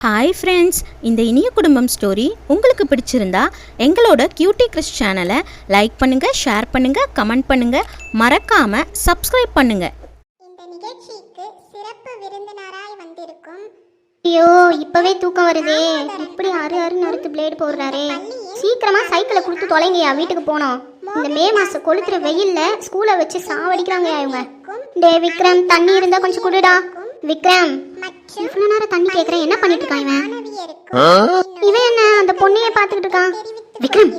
Hi friends, இந்த இனிய குடும்பம் ஸ்டோரி உங்களுக்கு பிடிச்சிருந்தா எங்களோட கியூட்டி கிறிஸ் சேனலை லைக் பண்ணுங்கள், ஷேர் பண்ணுங்கள், கமெண்ட் பண்ணுங்கள், மறக்காமல் சப்ஸ்கிரைப் பண்ணுங்கள். இந்த நிகழ்ச்சிக்கு சிறப்பு விருந்தினராய் வந்திருக்கும் ஐயோ இப்பவே தூக்கம் வருதே. இப்படி அறு நறுத்து பிளேடு போடுறாரே. சீக்கிரமா சைக்கிளை கொடுத்து தொலைங்கயா, வீட்டுக்கு போனோம். இந்த மே மாசம் கொளுத்துற வெயில்ல ஸ்கூலை வச்சு சாவடிக்கிறாங்க இவங்க. டே விக்ரம், தண்ணி இருந்தா கொஞ்சம் குடுடா. விக்ரம், இவ்வளவு நேரம் தண்ணி கேக்குறேன், என்ன பண்ணிட்டு இருக்கான் இவன் என்ன அந்த பொண்ணைய பாத்துக்கிட்டு இருக்கான்? விக்ரம்,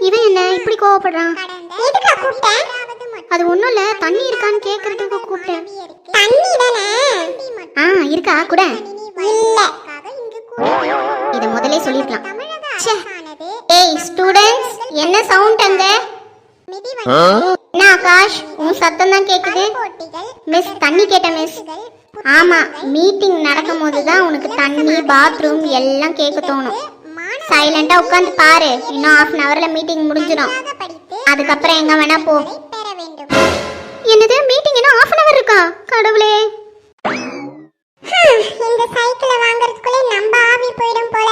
இவன் என்ன இப்படி கோவப்படுறான்? அது ஒண்ணும் இல்ல, தண்ணி இருக்கான்னு கேக்குறதுக்கு கூப்பிட்டேன். இருக்கா கூட இத முதல்ல சொல்லிருக்கலாம். ஏய் ஸ்டூடண்ட்ஸ், என்ன சவுண்ட் அங்க? என்ன ஆகாஷ், உன் சத்தம் தான் கேக்குது. மிஸ், தண்ணி கேட்டேன் மிஸ். ஆமா, மீட்டிங் நடக்கும் போதுதான் உனக்கு தண்ணி, பாத்ரூம் எல்லாம் கேட்க தோணும். சைலண்டா உட்காந்து பாரு, இன்னும் 1/2 hourல மீட்டிங் முடிஞ்சிடும். அதுக்கப்புறம் எங்க வேணா போ. என்னது, மீட்டிங் இன்னும் 1/2 hour இருக்கா? கடவுளே, இந்த சைக்கிளை வாங்குறதுக்குள்ளே நம்ம ஆவி போயிடும் போல.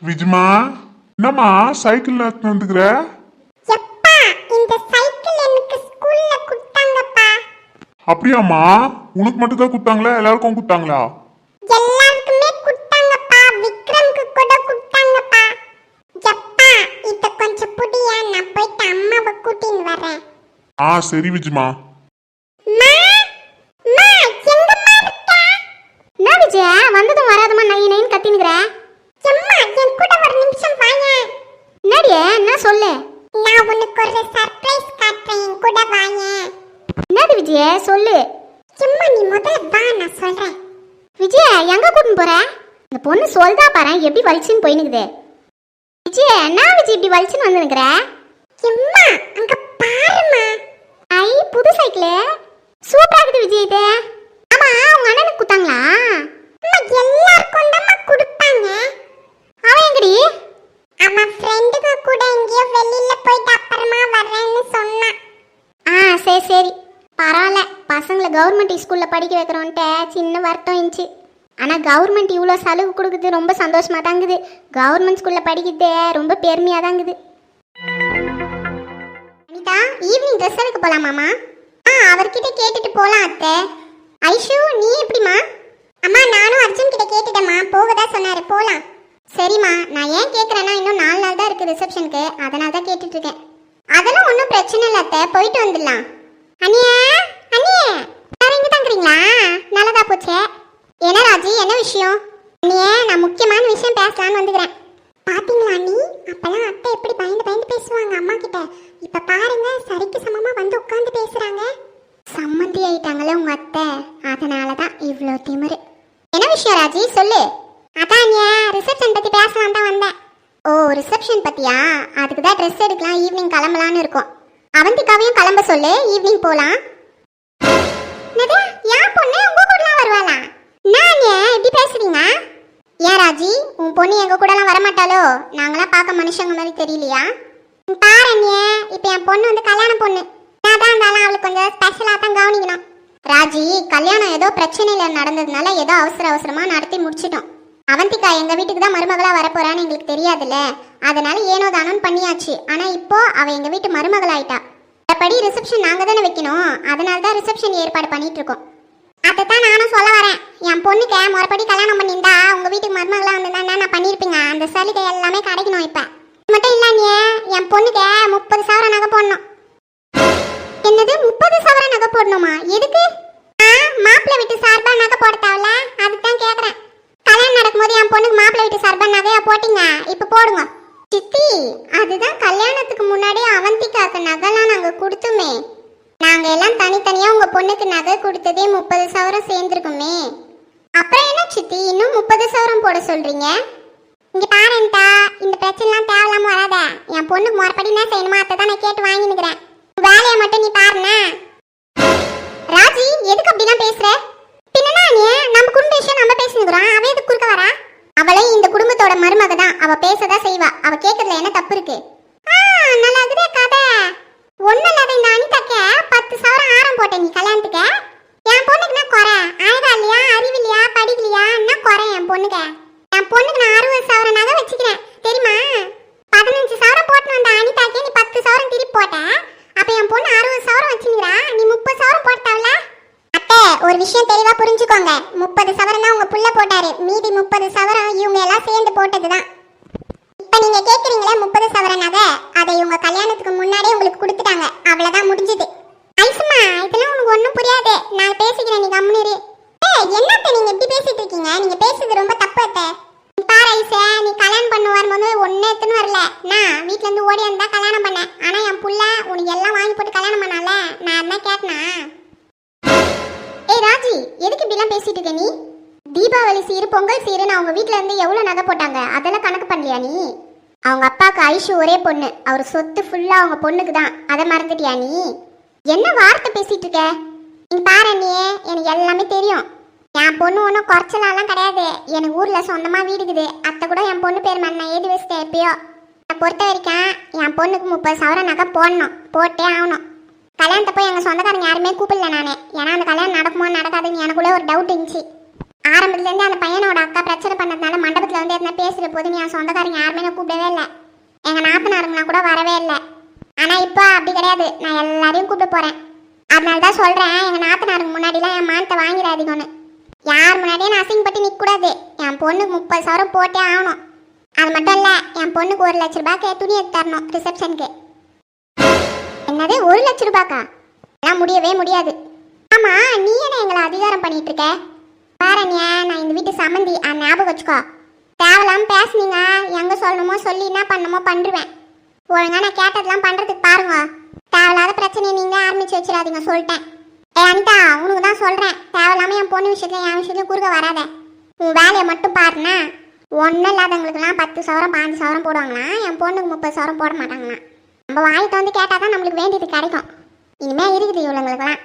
விஜ்மா, என்னம்மா சைக்கிள் வந்துக்கிற? எப்பா, இந்த சைக்கிள் எனக்கு ஸ்கூல்ல கொடுத்தாங்கப்பா. அப்படியாம்மா? உனக்கு மட்டும் தான் கொடுத்தாங்களா, எல்லாருக்கும் கொடுத்தாங்களா? எல்லாருக்குமே கொடுத்தாங்கப்பா, விக்ரம்க்கு கூட கொடுத்தாங்கப்பா. எப்பா, இத கொஞ்சம் புடியா, நான் போயிட்டு அம்மாவை கூட்டின்னு வரேன். சரி விஜ்மா. என்ன விஜயா, வந்ததும் வராதமா நை நைன்னு கத்தினுக்குற? என் கூட ஒரு நிமிஷம் வாயேன். என்னடியே, என்ன சொல்லு? நான் உனக்கு ஒரு சர்ப்ரைஸ் காட்டுறேன், என் கூட வாயேன். என்னது விஜயா, சொல்லு. சும்மா நீ முதல்ல வா, நான் சொல்றேன். விஜயா, எங்க கூட்டின்னு போற? இந்த பொண்ணு சொல்தா பாரு, எப்படி வலிச்சுன்னு போயினுக்குது. விஜயா, என்ன விஜய் இப்படி வலிச்சுன்னு வந்து நிக்கிற? சும்மா அங்க பாருமா. ஐ, புது சைக்கிள் சூப்பரா இருக்குது விஜய். இது ஆமா, உங்க அண்ணனுக்கு கொடுத்தாங்களா? எல்லாருக்கும் தான் கொடுப்பாங்க. அவன் எங்கடி? அவன் ஃப்ரெண்டுக்கு கூட எங்கேயோ வெளியில போயிட்டு அப்புறமா வர்றேன்னு சொன்னான். சரி சரி, பரவாயில்ல. பசங்களை கவர்மெண்ட் ஸ்கூல்ல படிக்க வைக்கிறோன்ட்டு சின்ன வருத்தம் இருந்துச்சு. ஆனா கவர்மெண்ட் இவ்வளோ சலுகை கொடுக்குது, ரொம்ப சந்தோஷமா தாங்குது. கவர்மெண்ட் ஸ்கூல்ல படிக்கிறது ரொம்ப பெருமையா தாங்குது. அனிதா, ஈவினிங் ட்ரெஸ் எடுக்க போலாமாமா? அவர்கிட்ட கேட்டுட்டு போலாம் அத்தை. ஐஷு, நீ எப்படிமா? அம்மா, நானும் அர்ஜுன் கிட்ட கேட்டுட்டேம்மா, போகதா சொன்னாரு, போலாம். சரிம்மா, நான் ஏன் கேட்குறேன்னா இன்னும் 4 நாள் தான் இருக்குது ரிசப்ஷனுக்கு, அதனால தான் கேட்டுட்டு இருக்கேன். அதெல்லாம் ஒன்றும் பிரச்சனை இல்லை அத்தை, போயிட்டு வந்துடலாம். அண்ணியே அண்ணியே, வேற இங்கே தாங்கிறீங்களா? நல்லதா போச்சே. என்ன ராஜி, என்ன விஷயம்? அண்ணியே, நான் முக்கியமான விஷயம் பேசலான்னு வந்துக்கிறேன். பாத்தீங்களா அண்ணி, அப்பெல்லாம் அத்தை எப்படி பயந்து பயந்து பேசுவாங்க அம்மா கிட்ட. இப்ப பாருங்க, சரிக்கு சமமா வந்து உட்கார்ந்து பேசுறாங்க. சம்மந்தி ஆயிட்டாங்களே உங்க அத்தை, அதனாலதான் இவ்வளோ திமிரு. என்ன விஷயம் ராஜி, சொல்லு. அதான் ரிசப்ஷன் பத்தி பேசலாம் தான் வந்தேன். ஓ, ரிசப்ஷன் பத்தியா? அதுக்கு தான் ட்ரெஸ் எடுக்கலாம், ஈவினிங் கிளம்பலான்னு இருக்கோம். அவந்திகாவையும் கிளம்ப சொல்லு, ஈவினிங் போலாம். என் பொண்ணு உங்க கூடலாம் வருவாளா? நான் எப்படி பேசுறீங்க? ஏன் ராஜி, உன் பொண்ணு எங்க கூடலாம் வரமாட்டாளோ? நாங்களாம் பார்க்க மனுஷங்க மாதிரி தெரியலையா? பாருங்க, இப்போ என் பொண்ணு வந்து கல்யாண பொண்ணு. நான் தான் இருந்தாலும் அவளுக்கு கொஞ்சம் ஸ்பெஷலாக தான் கவனிக்கணும். ராஜி, கல்யாணம் ஏதோ பிரச்சனையில் நடந்ததுனால ஏதோ அவசரமாக நடத்தி முடிச்சிட்டோம். அவந்திகா எங்கள் வீட்டுக்கு தான் மருமகளாக வரப்போறான்னு எங்களுக்கு தெரியாதுல்ல, அதனால ஏனோ தானோன்னு பண்ணியாச்சு. ஆனால் இப்போ அவள் எங்கள் வீட்டு மருமகளாயிட்டா. அப்படி ரிசப்ஷன் நாங்கள் தானே வைக்கணும், அதனால தான் ரிசப்ஷன் ஏற்பாடு பண்ணிட்டு இருக்கோம். அதைத்தான் நானும் சொல்ல வரேன். என் பொண்ணுக்கு மறுபடி கல்யாணம் பண்ணியிருந்தா உங்கள் வீட்டுக்கு மருமகளாக வந்திருந்தா நான் பண்ணியிருப்பீங்க. அந்த சலுகை எல்லாமே கிடைக்கணும். இப்போ மட்டும் இல்லையே, என் பொண்ணுக்கு 30,000 நகை போடணும். என்னது, 30,000 நகை போடணுமா? எதுக்கு? மாப்பிள்ளை வீட்டு சார்பா நகை போட தேவையில்ல, அதுக்கு தான் கேட்குறேன். கல்யாணம் நடக்கும்போது என் பொண்ணுக்கு மாப்பிள்ளை வீட்டு சார்பா நகையா போட்டீங்க, இப்போ போடுங்க. சித்தி, அதுதான் கல்யாணத்துக்கு முன்னாடி அவந்திகாக்கு நகைலாம் நாங்கள் கொடுத்துமே. நாங்கள் எல்லாம் தனித்தனியாக உங்கள் பொண்ணுக்கு நகை கொடுத்ததே 30,000 சேர்ந்துருக்குமே. அப்புறம் என்ன சித்தி, இன்னும் 30,000 போட சொல்கிறீங்க? இங்கே பாருன்ட்டா, இந்த பிரச்சனைலாம் தேவையில்லாம வராத. என் பொண்ணுக்கு மறுபடி என்ன செய்யணுமா அதை தான் நான் கேட்டு வாங்கினுக்கிறேன். வேலையை மட்டும் நீ பாருண்ணா. ராஜி, எதுக்கு அப்படிலாம் பேசுற? பின்னா நம்ம குடும்ப விஷயம் நம்ம பேசினுக்கிறோம், அவ எதுக்கு குறுக்க வரா? அவளையும் இந்த குடும்பத்தோட மருமக தான், அவ பேசதான் செய்வா. அவ கேட்கறதுல என்ன தப்பு இருக்கு? நல்லா இருக்குதே கதை. ஒன்னும் இல்லாத போட்ட நீ கல்யாணத்துக்கு? என் பொண்ணுக்கு நான் குறை அழகா இல்லையா, அறிவு இல்லையா, படிக்கலையா, என்ன குறை என் பொண்ணுக்கு? என் பொண்ணுக்கு நான் 60,000 நகை வச்சுக்கிறேன் தெரியுமா? 15,000 போட்டு வந்த அனிதாக்கே நீ 10,000 திருப்பி போட்ட. அப்ப என் பொண்ணு 60,000 வச்சுக்கிறா, நீ 30,000 போட்டாவல. அத்தை, ஒரு விஷயம் தெளிவா புரிஞ்சுக்கோங்க. 30,000 தான் உங்க புள்ள போட்டாரு, மீதி 30,000 இவங்க எல்லாம் சேர்ந்து போட்டதுதான். இப்ப நீங்க கேக்குறீங்களே 30,000 நகை, அதை இவங்க கல்யாணத்துக்கு முன்னாடியே உங்களுக்கு கொடுத்துட்டாங்க. அவ்வளவுதான், முடிஞ்சது. ஐசுமா, இதெல்லாம் உனக்கு ஒண்ணும் புரியாது. நான் பேசிக்கிறேன், நீ கம்முனிரு. என்னத்த நீங்க இப்படி பேசிட்டு இருக்கீங்க? நீங்க பேசுறது ரொம்ப தப்பு அத்தை. பாரு ஐசே, நீ கல்யாணம் பண்ண வரும்போது ஒன்னே எத்துன்னு வரல. நான் வீட்ல இருந்து ஓடி வந்தா கல்யாணம் பண்ணேன். ஆனா என் புள்ள உனக்கு எல்லாம் வாங்கி போட்டு கல்யாணம் பண்ணால, நான் என்ன கேட்டனா? ஏய் ராஜி, எதுக்கு இப்படி எல்லாம் பேசிட்டு இருக்க நீ? தீபாவளி சீரு, பொங்கல் சீருன்னு அவங்க வீட்ல இருந்து எவ்வளவு நகை போட்டாங்க, அதெல்லாம் கணக்கு பண்ணலையா நீ? அவங்க அப்பாவுக்கு ஐஷு ஒரே பொண்ணு, அவர் சொத்து ஃபுல்லா அவங்க பொண்ணுக்கு தான். அதை மறந்துட்டியா நீ? என்ன வார்த்தை பேசிட்டு இருக்க? நீ பாரு அண்ணியே, எனக்கு எல்லாமே தெரியும். என் பொண்ணு ஒன்றும் குறைச்சலாலாம் கிடையாது. எனக்கு ஊர்ல சொந்தமா வீடு இருக்குது. அத்தை கூட என் பொண்ணு பேர் மேல நான் எழுதி வச்சிட்டேன் எப்பயோ. என்னை பொறுத்த வரைக்கும் என் பொண்ணுக்கு 30,000 நகை போடணும், போட்டே ஆகணும். கல்யாணத்தை போய் எங்க சொந்தக்காரங்க யாருமே கூப்பிடல நானே. ஏன்னா அந்த கல்யாணம் நடக்குமோ நடக்காதுன்னு எனக்குள்ளே ஒரு டவுட் இருந்துச்சு. ஆரம்பத்துல இருந்து அந்த பையனோட அக்கா பிரச்சனை பண்ணதுனால மண்டபத்துல வந்து எதுனா பேசுற போது என் சொந்தக்காரங்க யாருமே நான் கூப்பிடவே இல்லை. எங்க நாத்தனாருங்கனா கூட வரவே இல்லை. ஆனா இப்போ அப்படி கிடையாது, நான் எல்லாரையும் கூப்பிட போறேன். அதனாலதான் சொல்றேன், எங்க நாத்தனாருக்கு முன்னாடிலாம் என் மானத்தை வாங்கிடாதீங்கன்னு. யார் முன்னாடியே நான் அசிங்கப்பட்டு நிற்க கூடாது. என் பொண்ணுக்கு 30,000 போட்டே ஆகணும். அது மட்டும் இல்ல, என் பொண்ணுக்கு 1,00,000 ரூபாய்க்கு துணி எடுத்து தரணும் ரிசப்ஷனுக்கு. என்னது 1,00,000 ரூபாய்க்கா? எல்லாம் முடியவே முடியாது. ஆமா, நீ என்ன எங்களை அதிகாரம் பண்ணிட்டு இருக்க? பாரண்யா, நான் இந்த வீட்டு சம்மந்தி, ஞாபகம் வச்சுக்கோ. தேவையில்லாம பேசுனீங்க, எங்க சொல்லணுமோ சொல்லி என்ன பண்ணணுமோ பண்ணிடுவேன். ஒழுங்கா நான் கேட்டதெல்லாம் பண்றதுக்கு பாருங்க. தேவையில்லாத பிரச்சனையை நீங்க ஆரம்பிச்சு வச்சிடாதீங்க, சொல்லிட்டேன். அனிதா, உனக்கு தான் சொல்றேன், தேவையில்லாம என் பொண்ணு விஷயத்துல என் விஷயத்துல குறுக்க வராத. உன் வேலையை மட்டும் பாருன்னா. ஒன்றும் இல்லாதவங்களுக்குலாம் 10,000 5,000 போடுவாங்களாம், என் பொண்ணுக்கு 30,000 போட மாட்டாங்களாம். நம்ம வாங்கிட்டு வந்து கேட்டால் தான் நம்மளுக்கு வேண்டியது கிடைக்கும். இனிமே இருக்குது இவங்களுக்குலாம்.